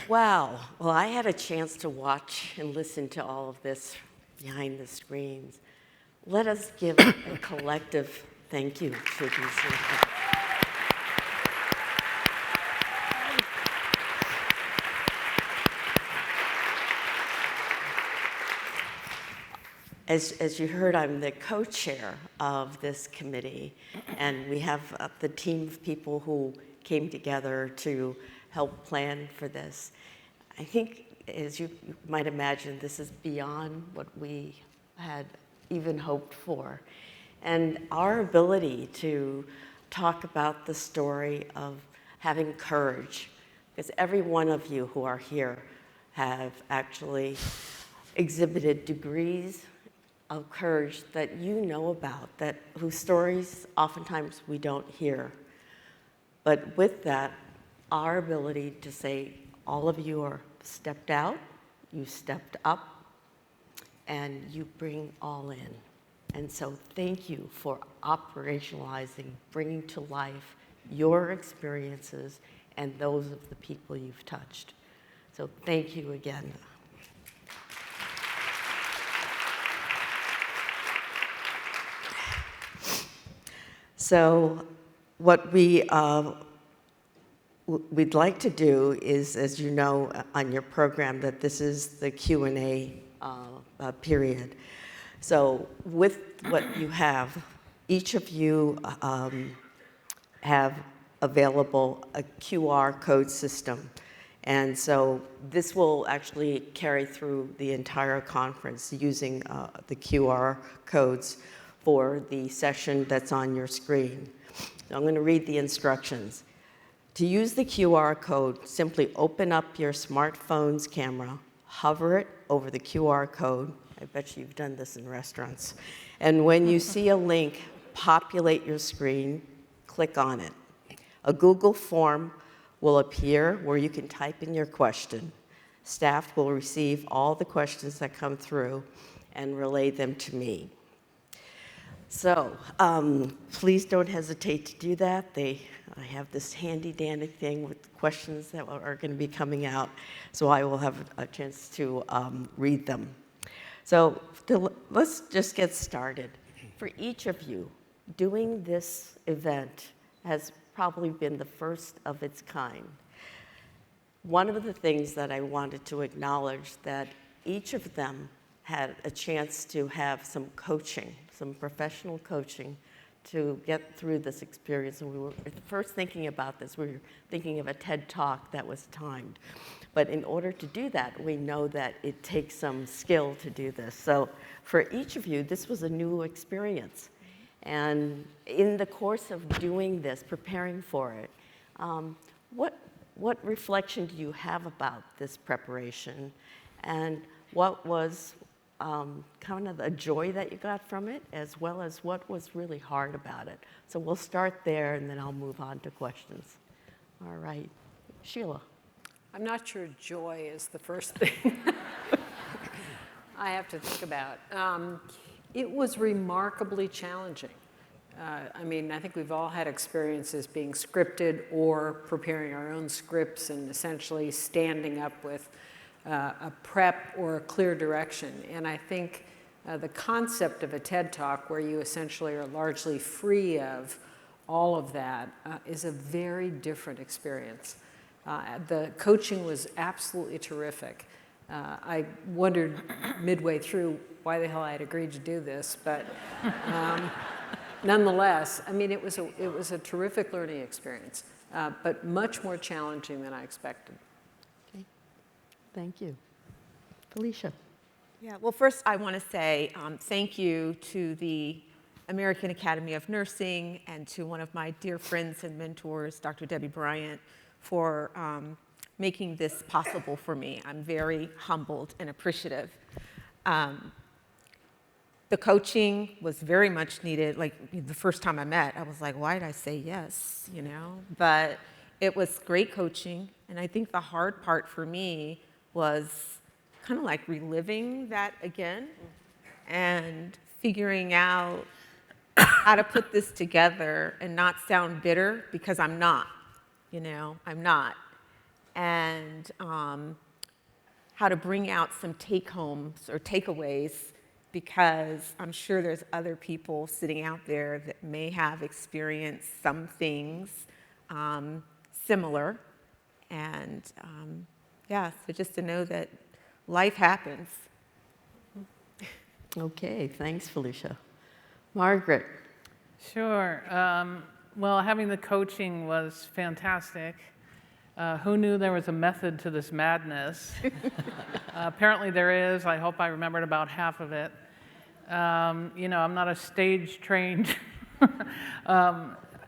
Wow. Well, I had a chance to watch and listen to all of this behind the screens. Let us give a collective thank you to these people. As you heard, I'm the co-chair of this committee, and we have the team of people who came together to help plan for this. I think, as you might imagine, this is beyond what we had even hoped for. And our ability to talk about the story of having courage, because every one of you who are here have actually exhibited degrees of courage that you know about, whose stories oftentimes we don't hear. But with that, our ability to say, all of you are stepped out, you stepped up, and you bring all in. And so thank you for operationalizing, bringing to life your experiences and those of the people you've touched. So thank you again. So what we'd like to do is, as you know on your program, that this is the Q&A period. So with what you have, each of you have available a QR code system. And so this will actually carry through the entire conference using the QR codes for the session that's on your screen. So I'm going to read the instructions. To use the QR code, simply open up your smartphone's camera, hover it over the QR code. I bet you've done this in restaurants. And when you see a link populate your screen, click on it. A Google form will appear where you can type in your question. Staff will receive all the questions that come through and relay them to me. So please don't hesitate to do that. I have this handy-dandy thing with questions that are going to be coming out, so I will have a chance to read them. So let's just get started. For each of you, doing this event has probably been the first of its kind. One of the things that I wanted to acknowledge that each of them had a chance to have some coaching, some professional coaching to get through this experience. And we were first thinking about this, we were thinking of a TED Talk that was timed. But in order to do that, we know that it takes some skill to do this. So for each of you, this was a new experience. And in the course of doing this, preparing for it, what reflection do you have about this preparation? And what was kind of a joy that you got from it, as well as what was really hard about it? So we'll start there, and then I'll move on to questions. All right, Sheila. I'm not sure joy is the first thing I have to think about. It was remarkably challenging. I mean, I think we've all had experiences being scripted or preparing our own scripts and essentially standing up with a prep or a clear direction. And I think the concept of a TED Talk, where you essentially are largely free of all of that, is a very different experience. The coaching was absolutely terrific. I wondered midway through why the hell I had agreed to do this, but nonetheless, I mean, it was a terrific learning experience, but much more challenging than I expected. Okay, thank you. Felesia. Yeah, well, first I want to say thank you to the American Academy of Nursing and to one of my dear friends and mentors, Dr. Debbie Bryant, for making this possible for me. I'm very humbled and appreciative. The coaching was very much needed. Like the first time I met, I was like, why did I say yes, you know? But it was great coaching. And I think the hard part for me was kind of like reliving that again and figuring out how to put this together and not sound bitter, because I'm not, you know, I'm not. and how to bring out some take-homes or takeaways, because I'm sure there's other people sitting out there that may have experienced some things similar. And yeah, so just to know that life happens. Okay, thanks, Felesia. Margaret. Sure. Well, having the coaching was fantastic. Who knew there was a method to this madness? Apparently there is. I hope I remembered about half of it. You know, I'm not a stage-trained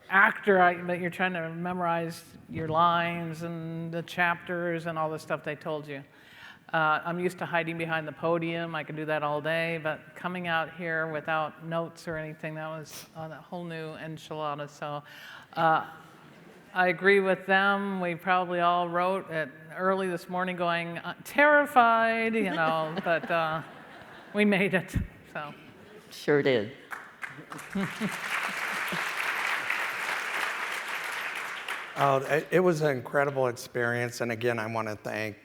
actor, but you're trying to memorize your lines and the chapters and all the stuff they told you. I'm used to hiding behind the podium. I could do that all day, but coming out here without notes or anything, that was a whole new enchilada. So I agree with them. We probably all wrote at early this morning going, terrified, you know, but we made it, so. Sure did. Oh, it was an incredible experience, and again, I want to thank,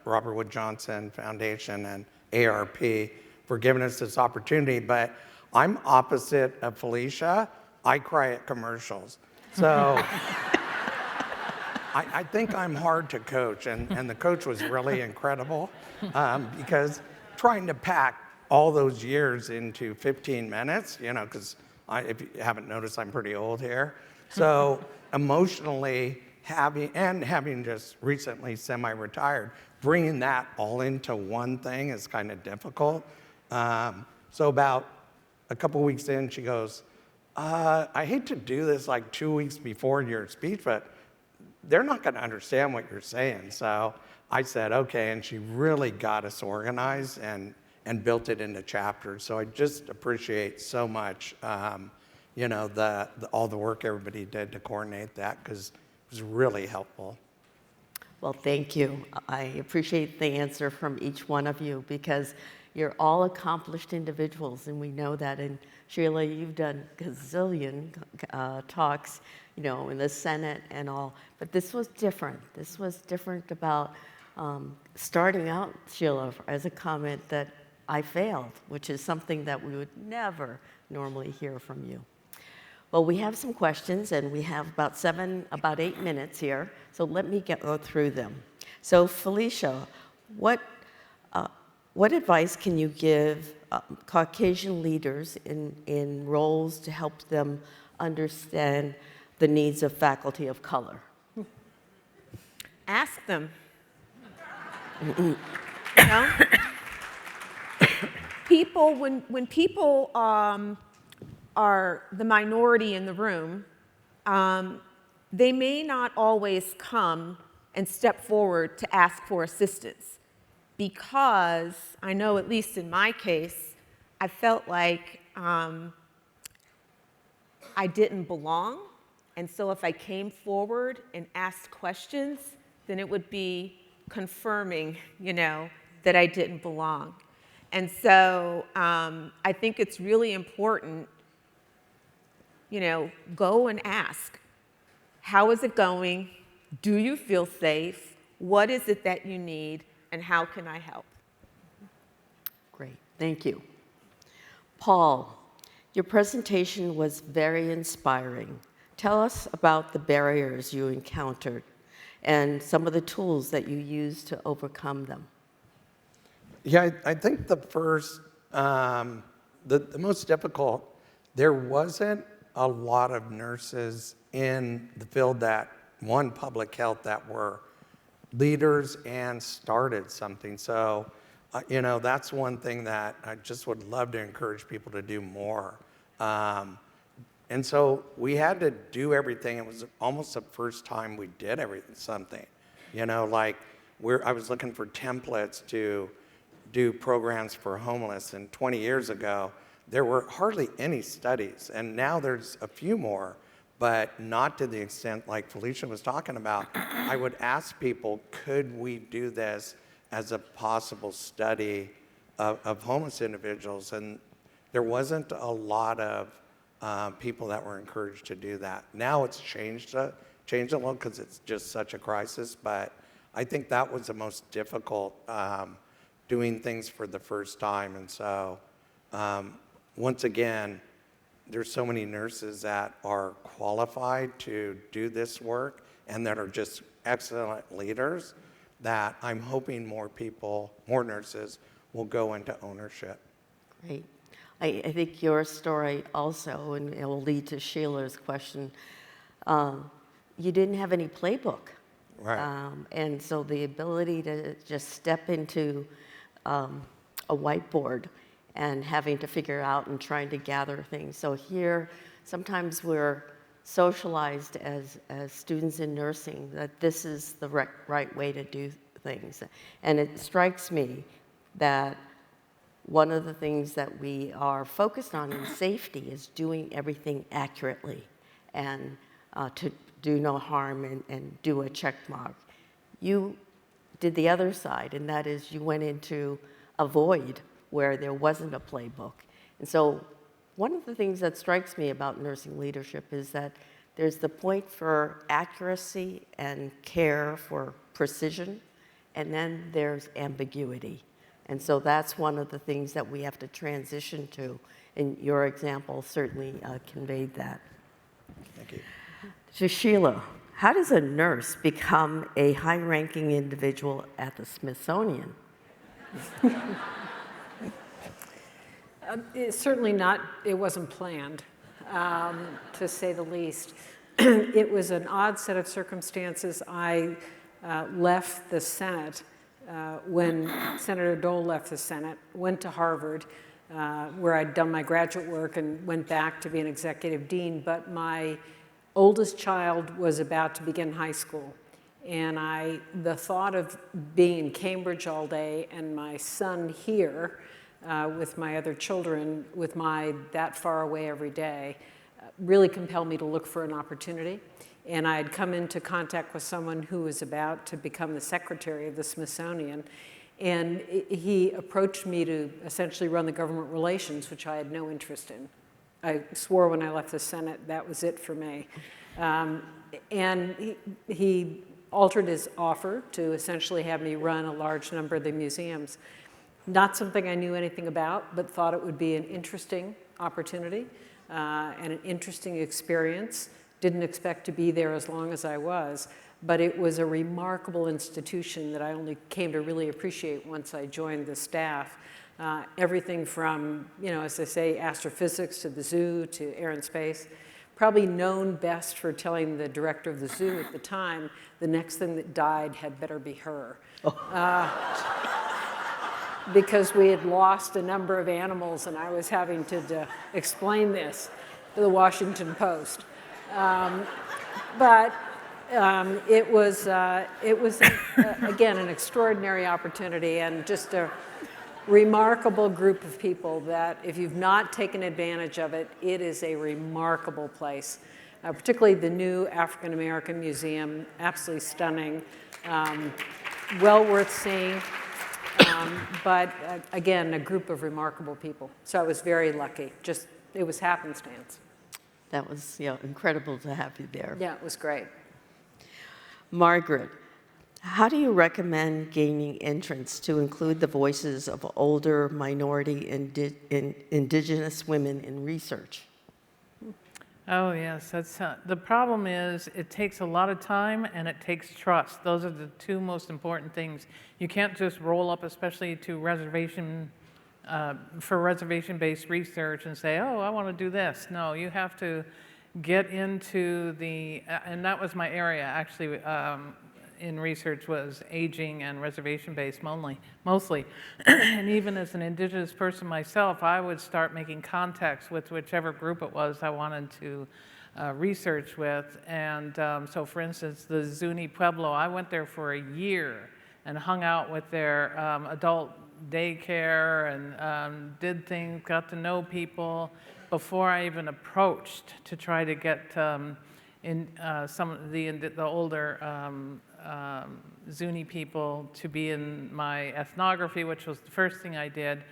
Robert Wood Johnson Foundation and ARNP for giving us this opportunity. But I'm opposite of Felesia. I cry at commercials, so I think I'm hard to coach, and the coach was really incredible because trying to pack all those years into 15 minutes, because if you haven't noticed, I'm pretty old here, so. Emotionally having just recently semi-retired, bringing that all into one thing is kind of difficult. So about a couple weeks in, she goes, I hate to do this like 2 weeks before your speech, but they're not going to understand what you're saying. So I said, okay, and she really got us organized and built it into chapters. So I just appreciate so much all the work everybody did to coordinate that, because it was really helpful. Well, thank you. I appreciate the answer from each one of you, because you're all accomplished individuals, and we know that. And Sheila, you've done gazillion talks, in the Senate and all, but this was different. This was different about starting out, Sheila, as a comment that I failed, which is something that we would never normally hear from you. Well, we have some questions, and we have about 8 minutes here, so let me go through them. So, Felesia, what advice can you give Caucasian leaders in roles to help them understand the needs of faculty of color? Ask them. People, when people are the minority in the room, they may not always come and step forward to ask for assistance, because I know, at least in my case, I felt like I didn't belong. And so if I came forward and asked questions, then it would be confirming, that I didn't belong. And so I think it's really important, go and ask. How is it going? Do you feel safe? What is it that you need? And how can I help? Great, thank you. Paul, your presentation was very inspiring. Tell us about the barriers you encountered and some of the tools that you used to overcome them. Yeah, I think the first, the most difficult, there wasn't a lot of nurses in the field public health, that were leaders and started something. So, that's one thing that I just would love to encourage people to do more. And so we had to do everything. It was almost the first time we did something. I was looking for templates to do programs for homeless, and 20 years ago, there were hardly any studies, and now there's a few more, but not to the extent like Felesia was talking about. I would ask people, could we do this as a possible study of homeless individuals? And there wasn't a lot of people that were encouraged to do that. Now it's changed a little because it's just such a crisis, but I think that was the most difficult, doing things for the first time. And so, once again, there's so many nurses that are qualified to do this work and that are just excellent leaders that I'm hoping more people, more nurses will go into ownership. Great. I think your story also, and it will lead to Sheila's question, you didn't have any playbook. Right. And so the ability to just step into a whiteboard and having to figure out and trying to gather things. So here, sometimes we're socialized as students in nursing that this is the right way to do things. And it strikes me that one of the things that we are focused on in safety is doing everything accurately and to do no harm and do a check mark. You did the other side, and that is you went into a void where there wasn't a playbook. And so one of the things that strikes me about nursing leadership is that there's the point for accuracy and care for precision, and then there's ambiguity. And so that's one of the things that we have to transition to, and your example certainly conveyed that. Thank you. So Sheila, how does a nurse become a high-ranking individual at the Smithsonian? It's certainly not, it wasn't planned, to say the least. It was an odd set of circumstances. I left the Senate when Senator Dole left the Senate, went to Harvard, where I'd done my graduate work and went back to be an executive dean, but my oldest child was about to begin high school. And the thought of being in Cambridge all day and my son here with my other children, with that far away every day, really compelled me to look for an opportunity. And I had come into contact with someone who was about to become the secretary of the Smithsonian. And he approached me to essentially run the government relations, which I had no interest in. I swore when I left the Senate that was it for me. And he altered his offer to essentially have me run a large number of the museums. Not something I knew anything about, but thought it would be an interesting opportunity and an interesting experience. Didn't expect to be there as long as I was, but it was a remarkable institution that I only came to really appreciate once I joined the staff. Everything from, as they say, astrophysics to the zoo to air and space. Probably known best for telling the director of the zoo at the time, the next thing that died had better be her. Because we had lost a number of animals and I was having to explain this to the Washington Post. But it was again, an extraordinary opportunity and just a remarkable group of people that if you've not taken advantage of it, it is a remarkable place. Particularly the new African American Museum, absolutely stunning, well worth seeing, but again, a group of remarkable people. So I was very lucky, it was happenstance. That was incredible to have you there. Yeah, it was great. Margaret, how do you recommend gaining entrance to include the voices of older minority and indigenous women in research? Oh, yes. That's the problem is it takes a lot of time and it takes trust. Those are the two most important things. You can't just roll up, especially to for reservation-based research and say, oh, I want to do this. No, you have to get into and that was my area actually in research was aging and reservation-based mostly. And even as an indigenous person myself, I would start making contacts with whichever group it was I wanted to research with. And so for instance, the Zuni Pueblo, I went there for a year and hung out with their adult daycare and did things, got to know people before I even approached to try to get some of the older Zuni people to be in my ethnography, which was the first thing I did.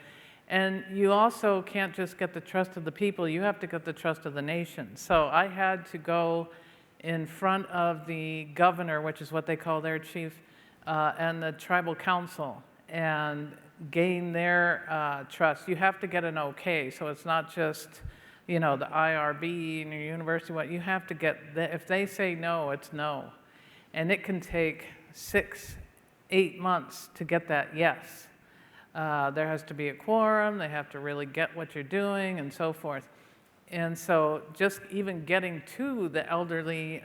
And you also can't just get the trust of the people, you have to get the trust of the nation. So I had to go in front of the governor, which is what they call their chief and the tribal council and gain their trust. You have to get an okay, so it's not just, you know, the IRB and your university. What you have to get, if they say no, it's no. And it can take 6, 8 months to get that yes. There has to be a quorum, they have to really get what you're doing and so forth. And so just even getting to the elderly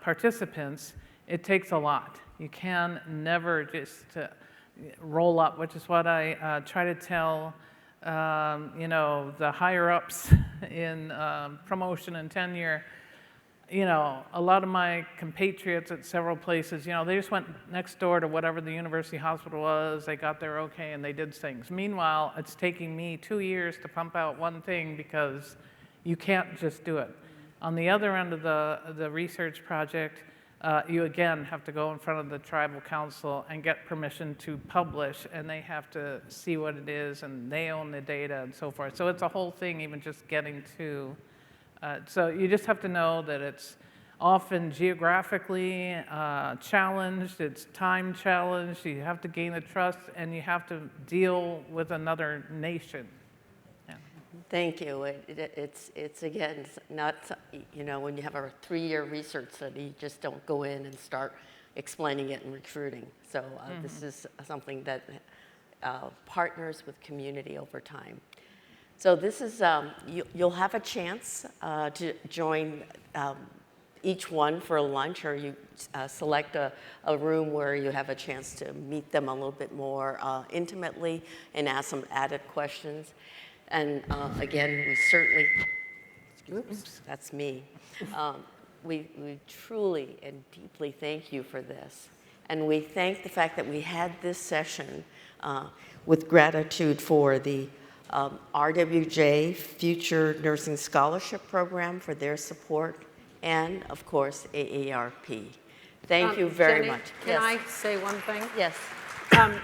participants, it takes a lot. You can never just roll up, which is what I try to tell you know, the higher ups in promotion and tenure. You know, a lot of my compatriots at several places, you know, they just went next door to whatever the university hospital was, they got their okay and they did things. Meanwhile, it's taking me 2 years to pump out one thing because you can't just do it. On the other end of the research project, you again have to go in front of the tribal council and get permission to publish, and they have to see what it is, and they own the data and so forth. So it's a whole thing, even just getting to. So you just have to know that it's often geographically challenged, it's time challenged, you have to gain the trust, and you have to deal with another nation. Yeah. Thank you. It's again, not, you know, when you have a 3-year research study, you just don't go in and start explaining it and recruiting. So this is something that partners with community over time. So this is, you'll have a chance to join each one for a lunch, or you select a room where you have a chance to meet them a little bit more intimately and ask some added questions. And again, we certainly, oops, that's me. We truly and deeply thank you for this. And we thank the fact that we had this session with gratitude for the RWJ Future Nursing Scholarship Program for their support, and of course AARP. Thank you very Jennie, much. Can I say one thing? Yes.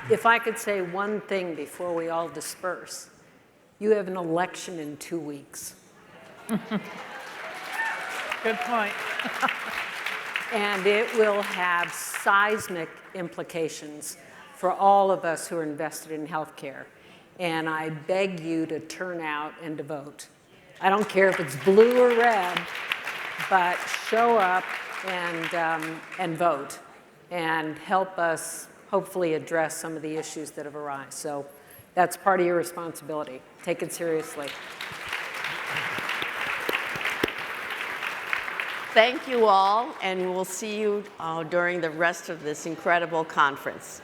If I could say one thing before we all disperse, you have an election in 2 weeks. Good point. And it will have seismic implications for all of us who are invested in healthcare. And I beg you to turn out and to vote. I don't care if it's blue or red, but show up and vote and help us hopefully address some of the issues that have arisen. So that's part of your responsibility. Take it seriously. Thank you all, and we'll see you during the rest of this incredible conference.